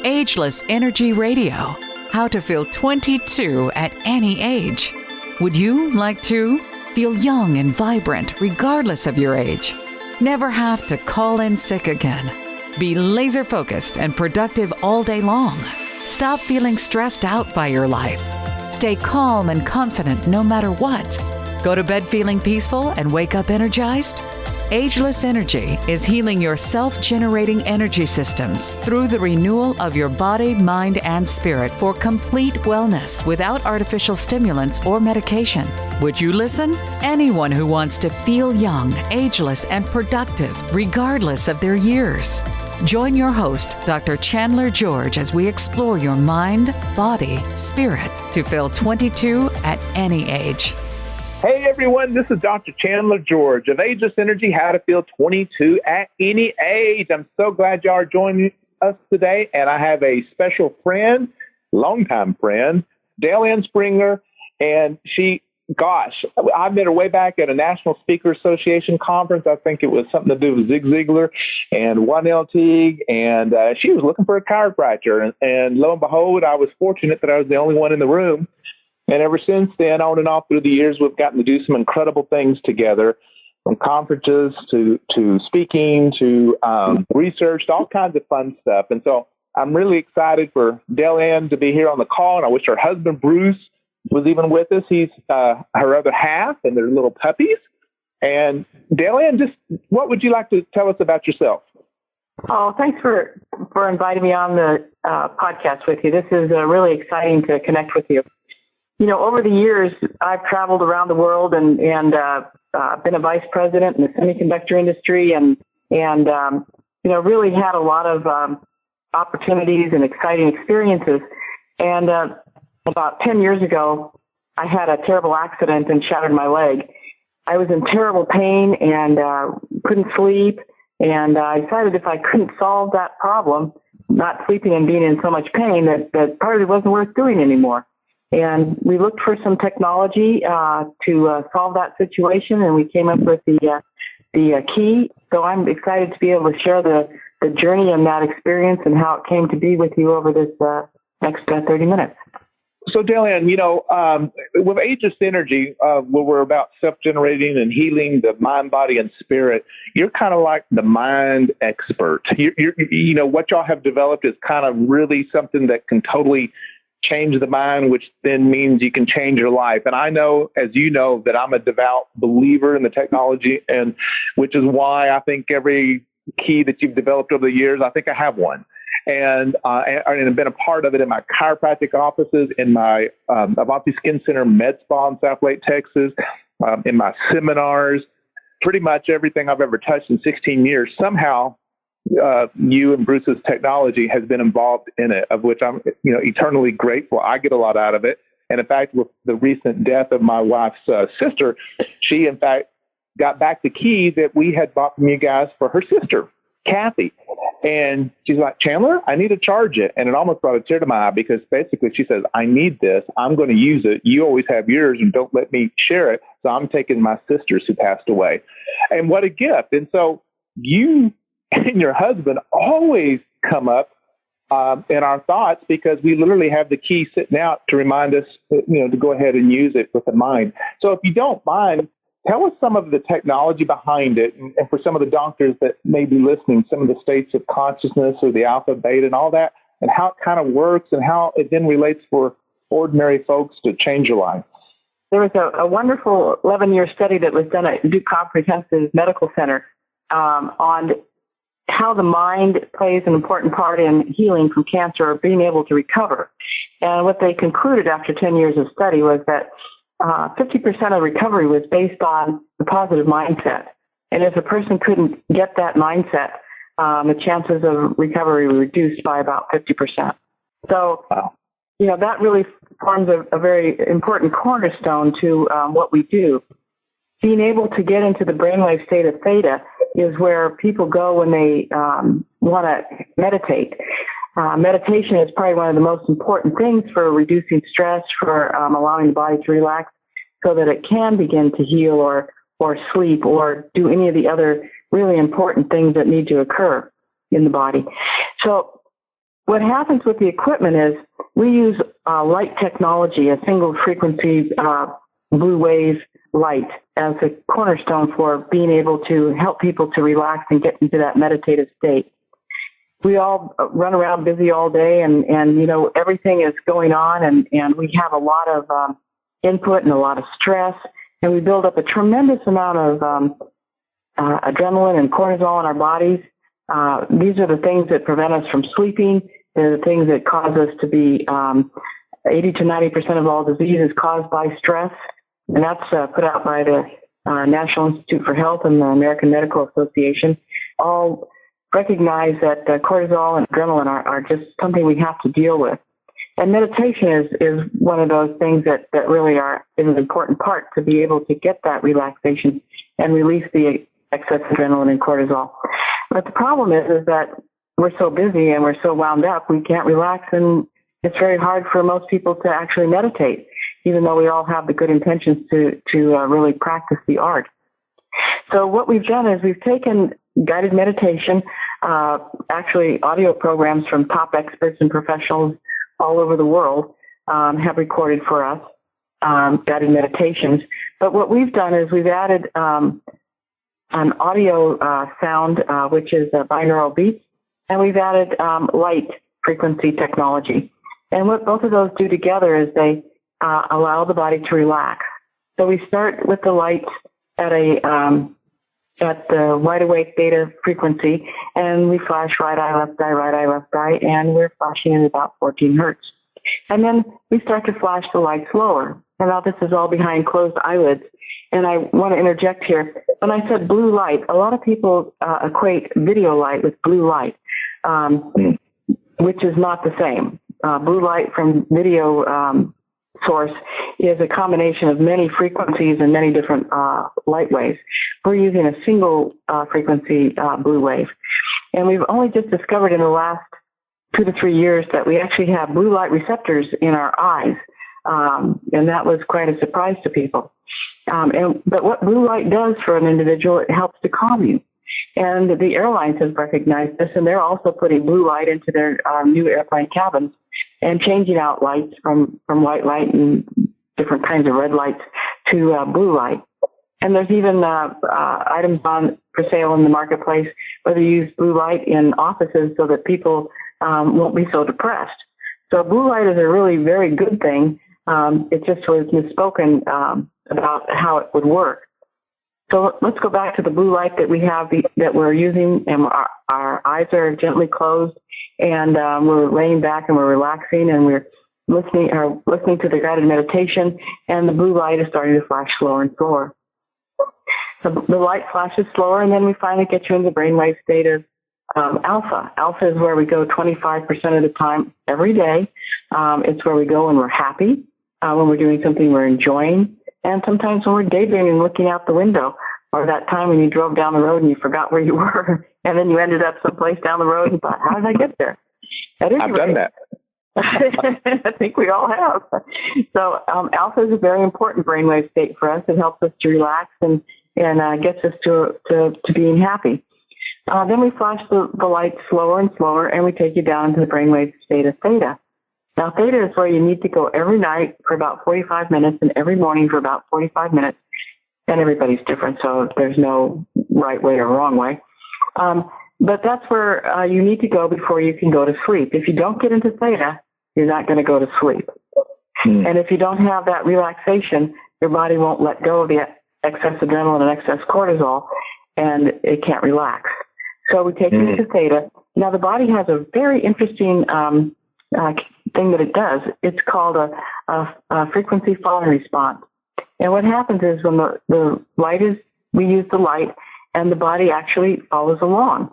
Ageless Energy Radio. How to feel 22 at any age. Would you like to feel young and vibrant regardless of your age? Never have to call in sick again. Be laser focused and productive all day long. Stop feeling stressed out by your life. Stay calm and confident no matter what. Go to bed feeling peaceful and wake up energized? Ageless Energy is healing your self-generating energy systems through the renewal of your body, mind, and spirit for complete wellness without artificial stimulants or medication. Would you listen? Anyone who wants to feel young, ageless, and productive, regardless of their years. Join your host, Dr. Chandler George, as we explore your mind, body, spirit to feel 22 at any age. Hey everyone, this is Dr. Chandler George of Ageless Energy, How to Feel 22 at Any Age. I'm so glad y'all are joining us today, and I have a special friend, longtime friend, Dale Ann Springer, and I met her way back at a National Speaker Association conference. I think it was something to do with Zig Ziglar and Juan L. Teague, and she was looking for a chiropractor, and lo and behold, I was fortunate that I was the only one in the room. And ever since then, on and off through the years, we've gotten to do some incredible things together, from conferences to speaking to research, all kinds of fun stuff. And so I'm really excited for Dale Ann to be here on the call, and I wish her husband, Bruce, was even with us. He's her other half, and they're little puppies. And Dale Ann, just what would you like to tell us about yourself? Oh, thanks for inviting me on the podcast with you. This is really exciting to connect with you. You know, over the years, I've traveled around the world and been a vice president in the semiconductor industry and really had a lot of opportunities and exciting experiences. And about 10 years ago, I had a terrible accident and shattered my leg. I was in terrible pain and couldn't sleep. And I decided if I couldn't solve that problem, not sleeping and being in so much pain, that probably wasn't worth doing anymore. And we looked for some technology to solve that situation, and we came up with the key. So I'm excited to be able to share the journey and that experience and how it came to be with you over this next 30 minutes. So, Dale Ann, with Ageless Energy, where we're about self-generating and healing the mind, body, and spirit, you're kind of like the mind expert. What y'all have developed is kind of really something that can totally change the mind, which then means you can change your life. And I know, as you know, that I'm a devout believer in the technology, and which is why I think every key that you've developed over the years, I think I have one. And I've been a part of it in my chiropractic offices, in my Avanti Skin Center Med Spa in South Lake, Texas, in my seminars, pretty much everything I've ever touched in 16 years. Somehow, you and Bruce's technology has been involved in it, of which I'm, eternally grateful. I get a lot out of it. And in fact, with the recent death of my wife's sister, she, in fact, got back the key that we had bought from you guys for her sister, Kathy. And she's like, Chandler, I need to charge it. And it almost brought a tear to my eye, because basically she says, I need this. I'm going to use it. You always have yours and don't let me share it. So I'm taking my sister's who passed away. And what a gift. And so you and your husband always come up in our thoughts, because we literally have the key sitting out to remind us, to go ahead and use it with the mind. So if you don't mind, tell us some of the technology behind it, and for some of the doctors that may be listening, some of the states of consciousness or the alpha, beta, and all that, and how it kind of works and how it then relates for ordinary folks to change your life. There was a wonderful 11-year study that was done at Duke Comprehensive Medical Center on how the mind plays an important part in healing from cancer or being able to recover. And what they concluded after 10 years of study was that 50% of recovery was based on the positive mindset. And if a person couldn't get that mindset, the chances of recovery were reduced by about 50%. So, wow. That really forms a very important cornerstone to what we do. Being able to get into the brainwave state of theta is where people go when they want to meditate. Meditation is probably one of the most important things for reducing stress, for allowing the body to relax so that it can begin to heal or sleep or do any of the other really important things that need to occur in the body. So what happens with the equipment is we use light technology, a single frequency blue wave light, as a cornerstone for being able to help people to relax and get into that meditative state. We all run around busy all day, and everything is going on, and we have a lot of input and a lot of stress, and we build up a tremendous amount of adrenaline and cortisol in our bodies. These are the things that prevent us from sleeping. They're the things that cause us to be 80 to 90% of all diseases caused by stress, and that's put out by the National Institute for Health and the American Medical Association. All recognize that cortisol and adrenaline are just something we have to deal with. And meditation is one of those things that really is an important part to be able to get that relaxation and release the excess adrenaline and cortisol. But the problem is that we're so busy and we're so wound up, we can't relax, and it's very hard for most people to actually meditate, even though we all have the good intentions to really practice the art. So what we've done is we've taken guided meditation, actually audio programs from top experts and professionals all over the world have recorded for us guided meditations. But what we've done is we've added an audio sound, which is binaural beats, and we've added light frequency technology. And what both of those do together is they allow the body to relax. So we start with the light at the wide awake theta frequency, and we flash right eye, left eye, and we're flashing at about 14 hertz. And then we start to flash the light slower. And now this is all behind closed eyelids. And I want to interject here. When I said blue light, a lot of people equate video light with blue light, which is not the same. Blue light from video source is a combination of many frequencies and many different light waves. We're using a single frequency blue wave. And we've only just discovered in the last 2 to 3 years that we actually have blue light receptors in our eyes. And that was quite a surprise to people. But what blue light does for an individual, it helps to calm you. And the airlines have recognized this, and they're also putting blue light into their new airplane cabins and changing out lights from white light and different kinds of red lights to blue light. And there's even items on for sale in the marketplace where they use blue light in offices so that people won't be so depressed. So blue light is a really very good thing. It just was misspoken about how it would work. So let's go back to the blue light that we have, that we're using, and our eyes are gently closed, and we're laying back and we're relaxing, and we're listening to the guided meditation, and the blue light is starting to flash slower and slower. So the light flashes slower, and then we finally get you in the brainwave state of alpha. Alpha is where we go 25% of the time every day. It's where we go when we're happy, when we're doing something we're enjoying, and sometimes when we're daydreaming looking out the window, or that time when you drove down the road and you forgot where you were, and then you ended up someplace down the road and thought, how did I get there? I've done that. I think we all have. So alpha is a very important brainwave state for us. It helps us to relax and gets us to being happy. Then we flash the light slower and slower, and we take you down into the brainwave state of theta. Now, theta is where you need to go every night for about 45 minutes and every morning for about 45 minutes. And everybody's different, so there's no right way or wrong way. But that's where you need to go before you can go to sleep. If you don't get into theta, you're not going to go to sleep. And if you don't have that relaxation, your body won't let go of the excess adrenaline and excess cortisol, and it can't relax. So we take you into theta. Now, the body has a very interesting thing that it does. It's called a frequency following response. And what happens is when the light is, we use the light, and the body actually follows along.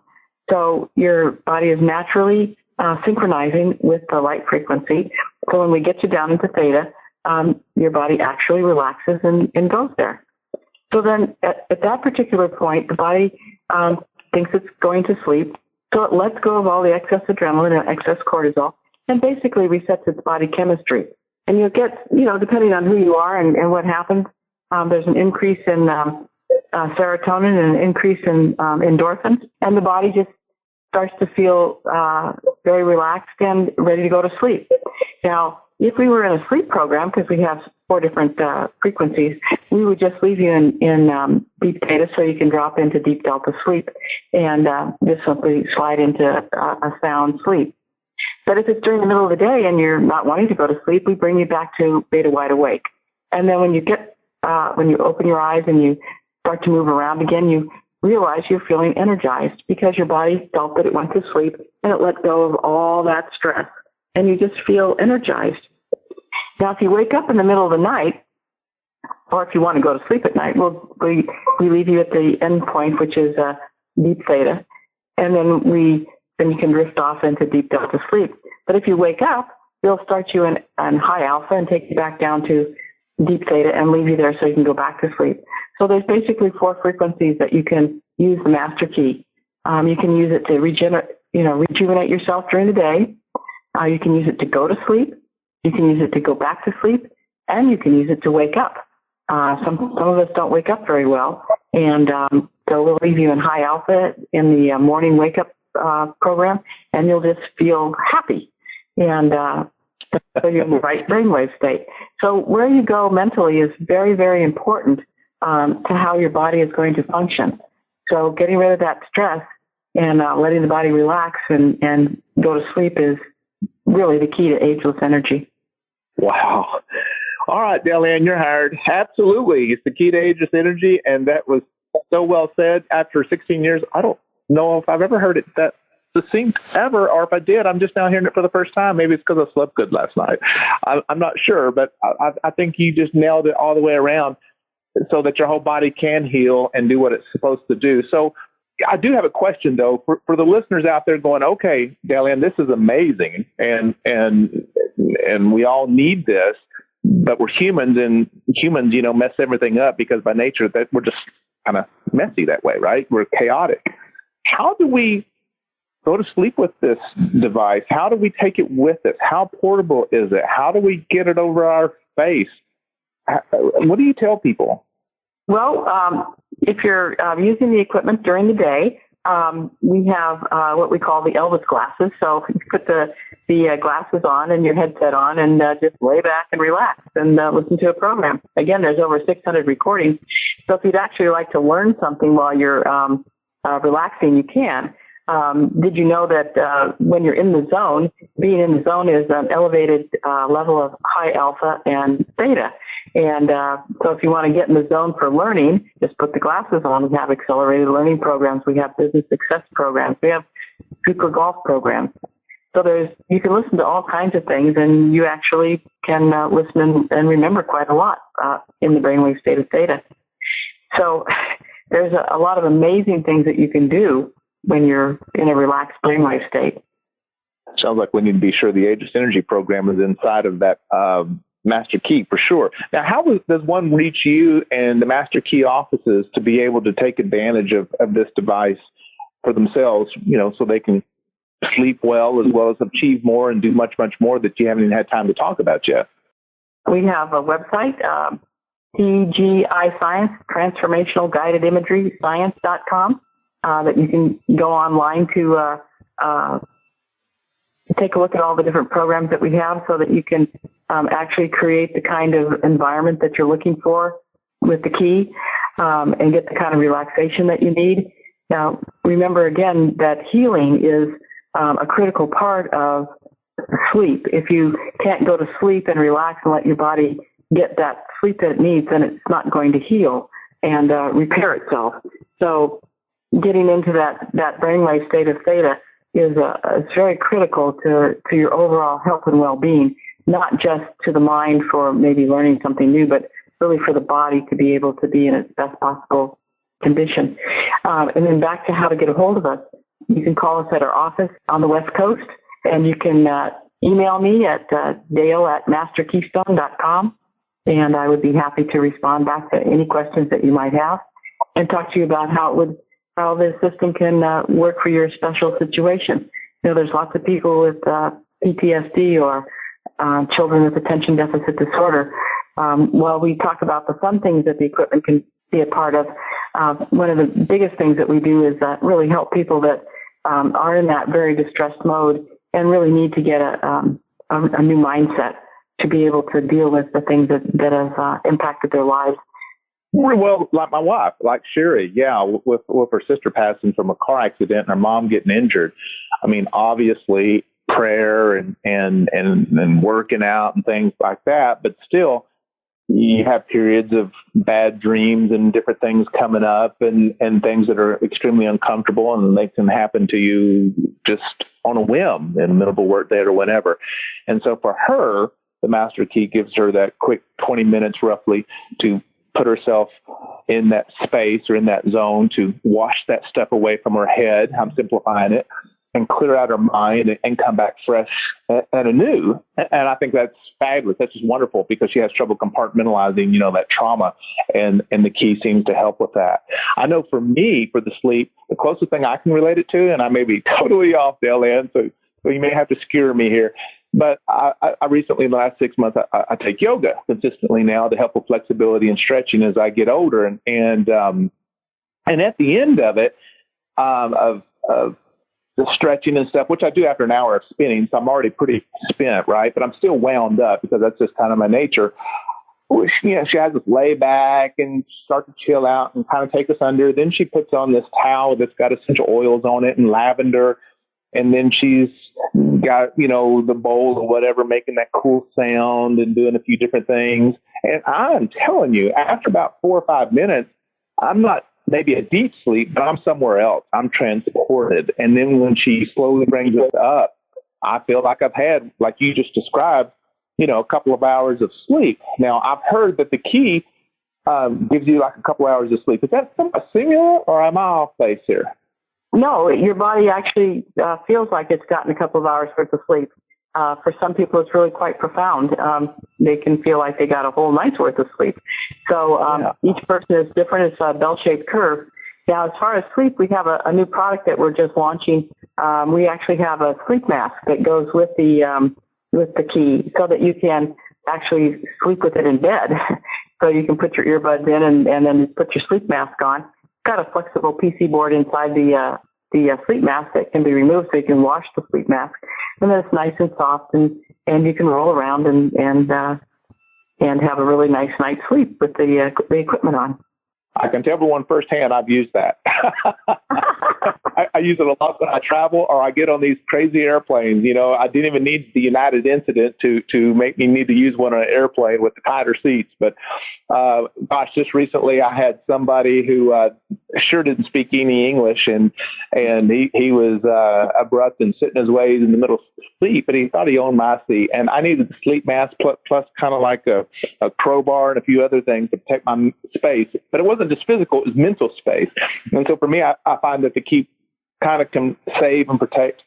So your body is naturally synchronizing with the light frequency. So when we get you down into theta, your body actually relaxes and goes there. So then at that particular point, the body thinks it's going to sleep. So it lets go of all the excess adrenaline and excess cortisol and basically resets its body chemistry. And you'll get, depending on who you are and what happens, there's an increase in serotonin and an increase in endorphins, and the body just starts to feel very relaxed and ready to go to sleep. Now, if we were in a sleep program, because we have 4 different frequencies, we would just leave you in deep theta so you can drop into deep delta sleep and just simply slide into a sound sleep. But if it's during the middle of the day and you're not wanting to go to sleep, we bring you back to beta wide awake. And then when you open your eyes and you start to move around again, you realize you're feeling energized because your body felt that it went to sleep and it let go of all that stress. And you just feel energized. Now, if you wake up in the middle of the night, or if you want to go to sleep at night, we leave you at the end point, which is deep theta, and then you can drift off into deep delta sleep. But if you wake up, we'll start you in high alpha and take you back down to deep theta and leave you there so you can go back to sleep. So there's basically 4 frequencies that you can use the master key. You can use it to rejuvenate yourself during the day. You can use it to go to sleep. You can use it to go back to sleep, and you can use it to wake up. Some of us don't wake up very well, and so we'll leave you in high alpha in the morning wake up program, and you'll just feel happy, and so you're in the right brainwave state. So where you go mentally is very, very important to how your body is going to function. So getting rid of that stress and letting the body relax and go to sleep is really the key to ageless energy. Wow. All right, Delianne, you're hired. Absolutely. It's the key to ageless energy, and that was so well said. After 16 years, I don't know if I've ever heard it that succinct ever, or if I did, I'm just now hearing it for the first time. Maybe it's because I slept good last night. I'm not sure, but I think you just nailed it all the way around so that your whole body can heal and do what it's supposed to do. So I do have a question, though, for the listeners out there going, okay, Delianne, this is amazing, and we all need this, but we're humans, and humans, mess everything up because by nature that we're just kind of messy that way, right? We're chaotic. How do we go to sleep with this device? How do we take it with us? How portable is it? How do we get it over our face? What do you tell people? Well, if you're using the equipment during the day, we have what we call the Elvis glasses. So you put the glasses on and your headset on and just lay back and relax and listen to a program. Again, there's over 600 recordings. So if you'd actually like to learn something while you're relaxing, you can. Did you know that when you're in the zone, being in the zone is an elevated level of high alpha and theta? And so if you want to get in the zone for learning, just put the glasses on. We have accelerated learning programs. We have business success programs. We have super golf programs. So you can listen to all kinds of things, and you actually can listen and remember quite a lot in the brainwave state of theta. So there's a lot of amazing things that you can do when you're in a relaxed brainwave state. Sounds like we need to be sure the Ageless Energy program is inside of that Master Key for sure. Now, how does one reach you and the Master Key offices to be able to take advantage of this device for themselves, so they can sleep well as achieve more and do much, much more that you haven't even had time to talk about yet? We have a website, TGI Science, Transformational Guided Imagery Science.com. That you can go online to take a look at all the different programs that we have so that you can actually create the kind of environment that you're looking for with the key and get the kind of relaxation that you need. Now, remember again that healing is a critical part of sleep. If you can't go to sleep and relax and let your body get that sleep that it needs, then it's not going to heal and repair itself. So getting into that brainwave state of theta is very critical to your overall health and well-being, not just to the mind for maybe learning something new, but really for the body to be able to be in its best possible condition. And then back to how to get a hold of us. You can call us at our office on the West Coast, and you can email me at dale@masterkeystone.com, and I would be happy to respond back to any questions that you might have and talk to you about how the system can work for your special situation. There's lots of people with PTSD or children with attention deficit disorder. While we talk about the fun things that the equipment can be a part of, one of the biggest things that we do is really help people that are in that very distressed mode and really need to get a new mindset to be able to deal with the things that have impacted their lives. Well, like my wife, like Sherry, with her sister passing from a car accident and her mom getting injured. I mean, obviously prayer and working out and things like that, but still you have periods of bad dreams and different things coming up and things that are extremely uncomfortable, and they can happen to you just on a whim in the middle of a work day or whatever. And so for her, the Master Key gives her that quick 20 minutes roughly to put herself in that space or in that zone to wash that stuff away from her head. I'm simplifying it. And clear out her mind and come back fresh and anew. And I think that's fabulous. That's just wonderful because she has trouble compartmentalizing, that trauma, and the key seems to help with that. I know for me, for the sleep, the closest thing I can relate it to, and I may be totally off, Dale-Ann, so you may have to skewer me here, but I recently, in the last 6 months, I take yoga consistently now to help with flexibility and stretching as I get older. And at the end of it, of the stretching and stuff, which I do after an hour of spinning, so I'm already pretty spent, right? But I'm still wound up because that's just kind of my nature. She has us lay back and start to chill out and kind of take us under. Then she puts on this towel that's got essential oils on it and lavender. And then she's got, the bowl or whatever, making that cool sound and doing a few different things. And I'm telling you, after about 4 or 5 minutes, I'm not maybe a deep sleep, but I'm somewhere else. I'm transported. And then when she slowly brings us up, I feel like I've had, like you just described, a couple of hours of sleep. Now, I've heard that the key gives you like a couple hours of sleep. Is that somewhat similar, or am I off base here? No, your body actually feels like it's gotten a couple of hours worth of sleep. For some people, it's really quite profound. They can feel like they got a whole night's worth of sleep. So each person is different. It's a bell-shaped curve. Now, as far as sleep, we have a new product that we're just launching. We actually have a sleep mask that goes with the key, so that you can actually sleep with it in bed. So you can put your earbuds in and then put your sleep mask on. It's got a flexible PC board inside the sleep mask that can be removed, so you can wash the sleep mask. And then it's nice and soft, and you can roll around and have a really nice night's sleep with the equipment on. I can tell everyone firsthand I've used that. I use it a lot when I travel or I get on these crazy airplanes. I didn't even need the United incident to make me need to use one on an airplane with the tighter seats. But just recently I had somebody who sure didn't speak any English, and he was abrupt and set in his ways in the middle of sleep, but he thought he owned my seat. And I needed the sleep mask plus kind of like a crowbar and a few other things to protect my space. But it wasn't just physical, it was mental space. And so for me, I find that the key kind of can save and protect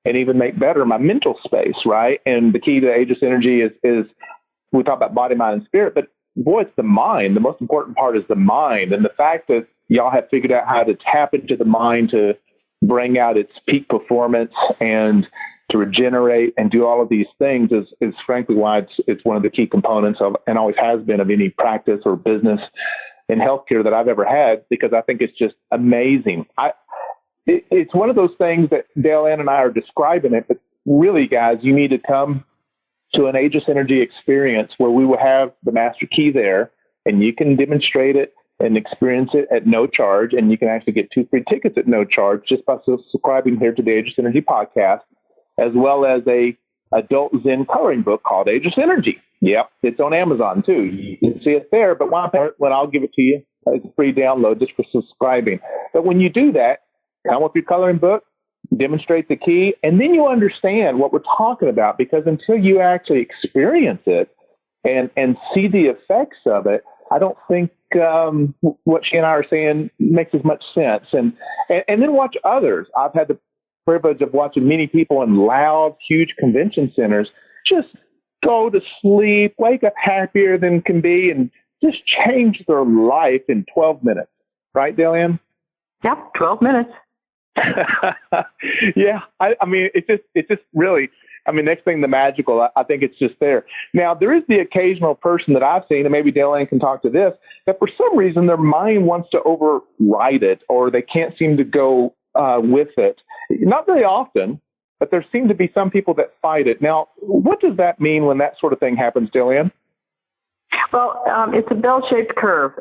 and even make better my mental space, right? And the key to Ageless Energy is we talk about body, mind, and spirit, but boy, it's the mind. The most important part is the mind. And the fact that y'all have figured out how to tap into the mind to bring out its peak performance and to regenerate and do all of these things is frankly why it's one of the key components of, and always has been, of any practice or business in healthcare that I've ever had, because I think it's just amazing. It's one of those things that Dale-Ann and I are describing it, but really, guys, you need to come to an Ageless Energy experience where we will have the Master Key there, and you can demonstrate it and experience it at no charge, and you can actually get 2 free tickets at no charge just by subscribing here to the Ageless Energy podcast, as well as a adult Zen coloring book called Ageless Energy. Yep, it's on Amazon too. You can see it there, but when I'll give it to you, it's a free download just for subscribing. But when you do that, come with your coloring book, demonstrate the key, and then you understand what we're talking about, because until you actually experience it and see the effects of it, I don't think what she and I are saying makes as much sense. And then watch others. I've had the privilege of watching many people in loud, huge convention centers just go to sleep, wake up happier than can be, and just change their life in 12 minutes. Right, Dale-Ann? Yep, 12 minutes. Yeah, I mean, it's just really, I mean, next thing, the magical, I think it's just there. Now, there is the occasional person that I've seen, and maybe Dale-Ann can talk to this, that for some reason their mind wants to override it, or they can't seem to go with it. Not very often, but there seem to be some people that fight it. Now, what does that mean when that sort of thing happens, Delianne? Well, it's a bell-shaped curve.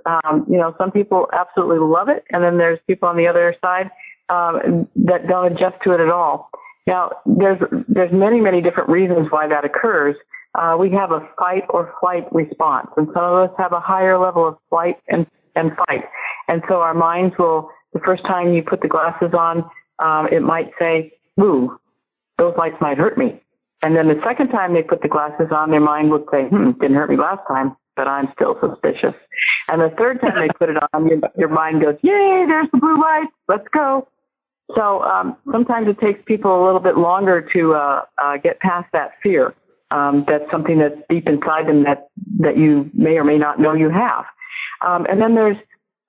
Some people absolutely love it, and then there's people on the other side that don't adjust to it at all. Now, there's many, many different reasons why that occurs. We have a fight or flight response, and some of us have a higher level of flight and fight. And so our minds will, the first time you put the glasses on, it might say, ooh, those lights might hurt me. And then the second time they put the glasses on, their mind would say, didn't hurt me last time, but I'm still suspicious. And the third time they put it on, your mind goes, yay, there's the blue light, let's go. So sometimes it takes people a little bit longer to get past that fear. That's something that's deep inside them that you may or may not know you have. And then there's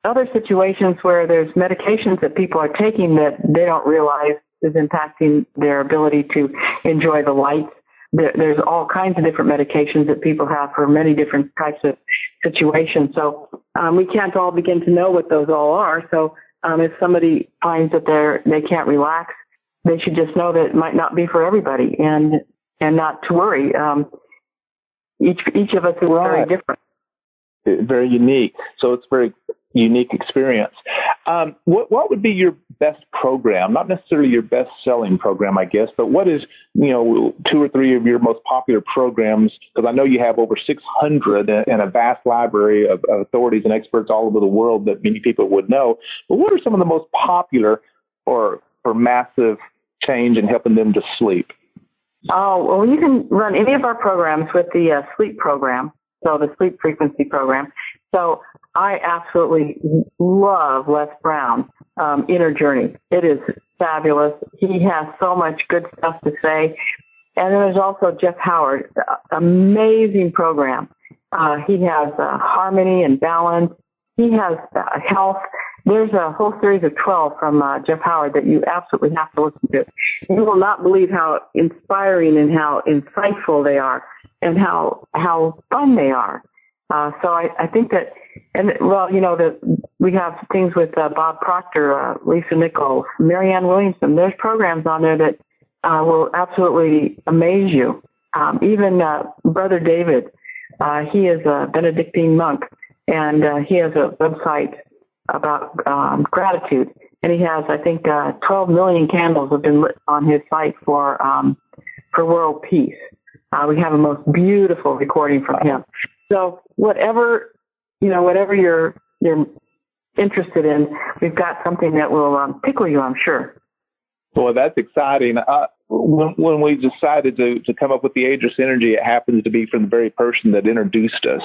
other situations where there's medications that people are taking that they don't realize is impacting their ability to enjoy the lights. There's all kinds of different medications that people have for many different types of situations. So we can't all begin to know what those all are. So if somebody finds that they can't relax, they should just know that it might not be for everybody and not to worry. Each of us is very different. Very unique. So it's a very unique experience. What would be your best program? Not necessarily your best-selling program, I guess, but what is, 2 or 3 of your most popular programs? Because I know you have over 600 and a vast library of authorities and experts all over the world that many people would know. But what are some of the most popular or massive change in helping them to sleep? Oh, well, you can run any of our programs with the sleep program, so the sleep frequency program. So I absolutely love Les Brown, Inner Journey. It is fabulous. He has so much good stuff to say. And then there's also Jeff Howard, amazing program. He has harmony and balance. He has health. There's a whole series of 12 from Jeff Howard that you absolutely have to listen to. You will not believe how inspiring and how insightful they are and how fun they are. So I think that, we have things with Bob Proctor, Lisa Nichols, Marianne Williamson. There's programs on there that will absolutely amaze you. Even Brother David, he is a Benedictine monk, and he has a website about gratitude. And he has, I think, 12 million candles have been lit on his site for world peace. We have a most beautiful recording from him. So whatever you're interested in, we've got something that will tickle you, I'm sure. Well, that's exciting. When we decided to come up with the Ageless Energy, it happens to be from the very person that introduced us.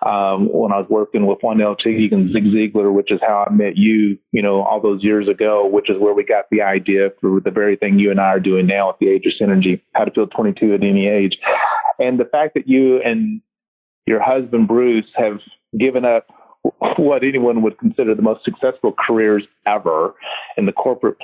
When I was working with 1L and Zig Ziglar, which is how I met you, all those years ago, which is where we got the idea for the very thing you and I are doing now with the Ageless Energy, how to feel 22 at any age. And the fact that you and your husband, Bruce, have given up what anyone would consider the most successful careers ever in the corporate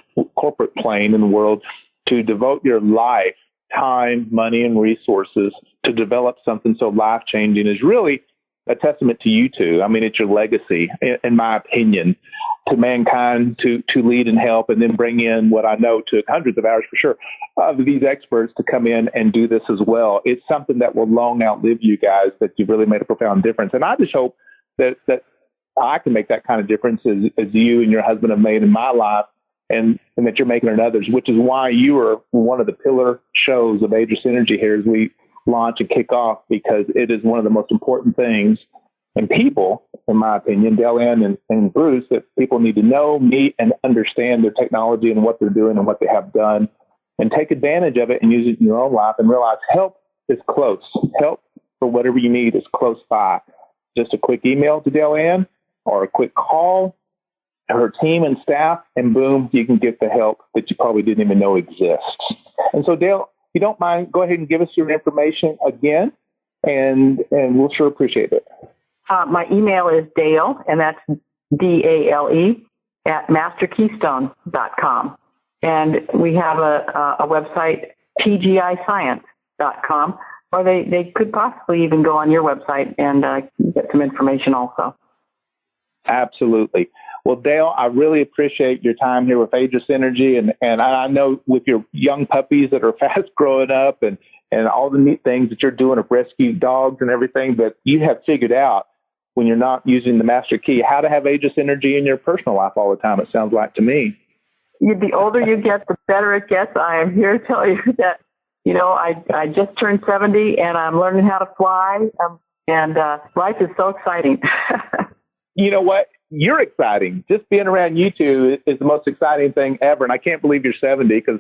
plane in the world to devote your life, time, money, and resources to develop something so life-changing is really a testament to you two. I mean, it's your legacy, in my opinion, to mankind to lead and help, and then bring in what I know took hundreds of hours for sure of these experts to come in and do this as well. It's something that will long outlive you guys, that you've really made a profound difference. And I just hope that I can make that kind of difference as you and your husband have made in my life, and that you're making in others, which is why you are one of the pillar shows of Ageless Energy here as we launch and kick off, because it is one of the most important things and people, in my opinion, Delianne and Bruce, that people need to know, meet, and understand their technology and what they're doing and what they have done, and take advantage of it and use it in your own life and realize help is close. Help for whatever you need is close by. Just a quick email to Delianne or a quick call to her team and staff, and boom, you can get the help that you probably didn't even know exists. And so, Dale, if you don't mind, go ahead and give us your information again, and we'll sure appreciate it. My email is Dale, and that's DALE, at masterkeystone.com. And we have a website, tgiscience.com, or they could possibly even go on your website and get some information also. Absolutely. Well, Dale, I really appreciate your time here with Ageless Energy. And I know with your young puppies that are fast growing up and all the neat things that you're doing of rescue dogs and everything, but you have figured out when you're not using the master key, how to have Ageless Energy in your personal life all the time, it sounds like to me. The older you get, the better it gets. I am here to tell you that, I just turned 70 and I'm learning how to fly. And life is so exciting. You know what? You're exciting. Just being around you two is the most exciting thing ever. And I can't believe you're 70 because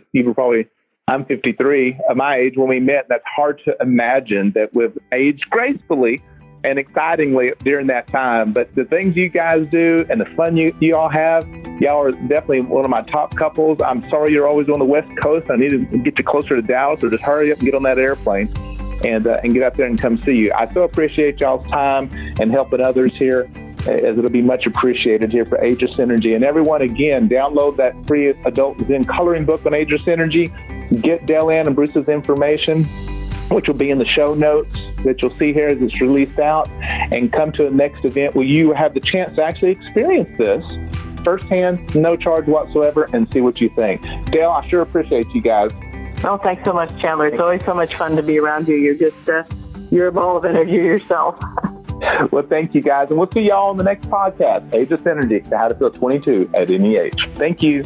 I'm 53 at my age when we met. That's hard to imagine that we've aged gracefully and excitingly during that time. But the things you guys do and the fun you all have, y'all are definitely one of my top couples. I'm sorry you're always on the West Coast. I need to get you closer to Dallas, or just hurry up and get on that airplane and get out there and come see you. I so appreciate y'all's time and helping others here, as it'll be much appreciated here for Ageless Energy. And everyone, again, download that free adult Zen coloring book on Ageless Energy. Get Dale Ann and Bruce's information, which will be in the show notes that you'll see here as it's released out, and come to the next event where you have the chance to actually experience this firsthand, no charge whatsoever, and see what you think. Dale, I sure appreciate you guys. Oh, thanks so much, Chandler. It's always so much fun to be around you. You're just, you're a ball of energy yourself. Well, thank you, guys. And we'll see y'all on the next podcast, Ageless Energy, How to Feel 22 at Any Age. Thank you.